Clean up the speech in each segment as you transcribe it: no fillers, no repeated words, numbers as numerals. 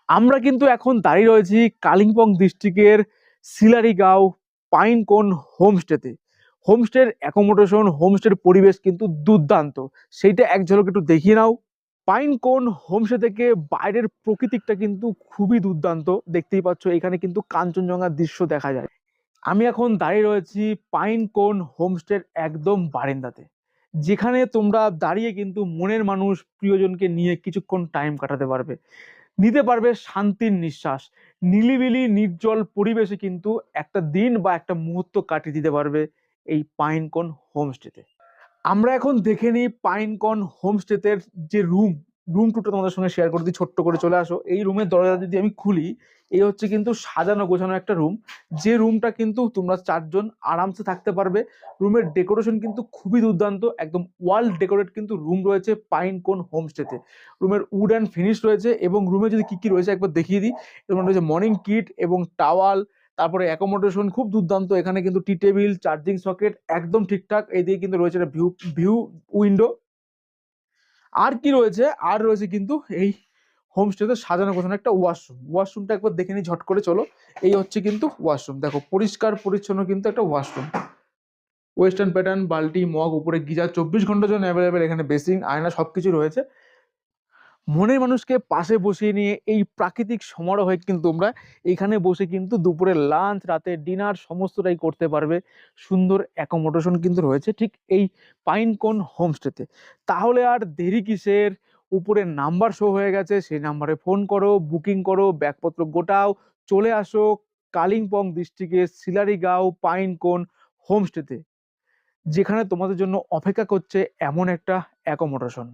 আমরা কিন্তু এখন দাঁড়িয়ে রয়েছি কালিম্পং ডিস্ট্রিক্টের সিলারিগাঁও পাইনকোন হোমস্টেতে। হোমস্টের অ্যাকোমোডেশন, হোমস্টের পরিবেশ কিন্তু দুর্দান্ত। সেইটা এক ঝলক একটু দেখিয়ে নাও। পাইনকোন হোমস্টে থেকে বাইরের প্রকৃতিটা কিন্তু খুবই দুর্দান্ত। দেখতেই পাচ্ছ এখানে কিন্তু কাঞ্চনজঙ্ঘার দৃশ্য দেখা যায়। আমি এখন দাঁড়িয়ে রয়েছি পাইনকোন হোমস্টের একদম বারান্দাতে, যেখানে তোমরা দাঁড়িয়ে কিন্তু মনের মানুষ, প্রিয়জনকে নিয়ে কিছুক্ষণ টাইম কাটাতে পারবে, নিতে পারবে শান্তির নিঃশ্বাস। নিলিবিলি নির্জল পরিবেশে কিন্তু একটা দিন বা একটা মুহূর্ত কাটিয়ে দিতে পারবে এই পাইনকন হোমস্টেতে। আমরা এখন দেখে নিই পাইনকন হোমস্টেতের যে রুম টুটা তোমাদের সঙ্গে শেয়ার করে দিই। ছোট্ট করে চলে আসো। এই রুমের দরজা যদি আমি খুলি, এই হচ্ছে কিন্তু সাজানো গোছানো একটা রুম। যে রুমটা কিন্তু তোমরা চারজন আরামসে থাকতে পারবে। রুমের ডেকোরেশন কিন্তু খুবই দুর্দান্ত, একদম ওয়াল ডেকোরেট কিন্তু রুম রয়েছে পাইনকন হোমস্টেতে। রুমের উড অ্যান্ড ফিনিশ রয়েছে, এবং রুমে যদি কি কি রয়েছে একবার দেখিয়ে দিই। এর রয়েছে মর্নিং কিট এবং টাওয়াল। তারপরে অ্যাকোমোডেশন খুব দুর্দান্ত। এখানে কিন্তু টি টেবিল, চার্জিং সকেট একদম ঠিকঠাক। এইদিকে কিন্তু রয়েছে একটা ভিউ ভিউ উইন্ডো। আর কি রয়েছে, আর রয়েছে কিন্তু এই হোমস্টেতে সাজানো গোছানো একটা ওয়াশরুমটা একবার দেখে নিই ঝট করে, চলো। এই হচ্ছে কিন্তু ওয়াশরুম, দেখো পরিষ্কার পরিচ্ছন্ন কিন্তু একটা ওয়াশরুম। ওয়েস্টার্ন প্যাটার্ন, বালতি, মগ, উপরে গিজার, 24 ঘন্টার জন্য অ্যাভেলেবেল। এখানে বেসিন, আয়না সবকিছু রয়েছে। মনের মানুষকে পাশে বসিয়ে নিয়ে এই প্রাকৃতিক সমারোহে কিন্তু তোমরা এখানে বসে কিন্তু দুপুরে লাঞ্চ, রাতে ডিনার সমস্তটাই করতে পারবে। সুন্দর অ্যাকোমোডেশন কিন্তু রয়েছে ঠিক এই পাইনকন হোমস্টেতে। তাহলে আর দেরি কিসের? উপরে নাম্বার শো হয়ে গেছে, সেই নাম্বারে ফোন করো, বুকিং করো, ব্যাগপত্র গোটাও, চলে আসো কালিম্পং ডিস্ট্রিক্টের সিলারিগাঁও পাইনকন হোমস্টেতে, যেখানে তোমাদের জন্য অপেক্ষা করছে এমন একটা অ্যাকোমোডেশন।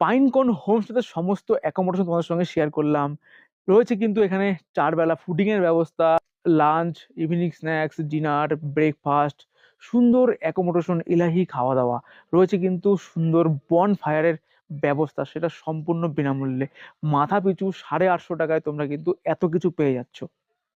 পাইনকন হোমস্টেতে সমস্ত অ্যাকোমোডেশন তোমাদের সঙ্গে শেয়ার করলাম। রয়েছে কিন্তু এখানে 4 বেলা ফুডিং এর ব্যবস্থা, lunch, evening snacks, dinner, breakfast, সুন্দর অ্যাকোমোডেশন, ইলাহি খাওয়া দাওয়া। রয়েছে কিন্তু সুন্দর বন ফায়ারের ব্যবস্থা, সেটা সম্পূর্ণ বিনামূল্যে। মাথা পিছু 850 টাকায় তোমরা কিন্তু এত কিছু পেয়ে যাচ্ছ।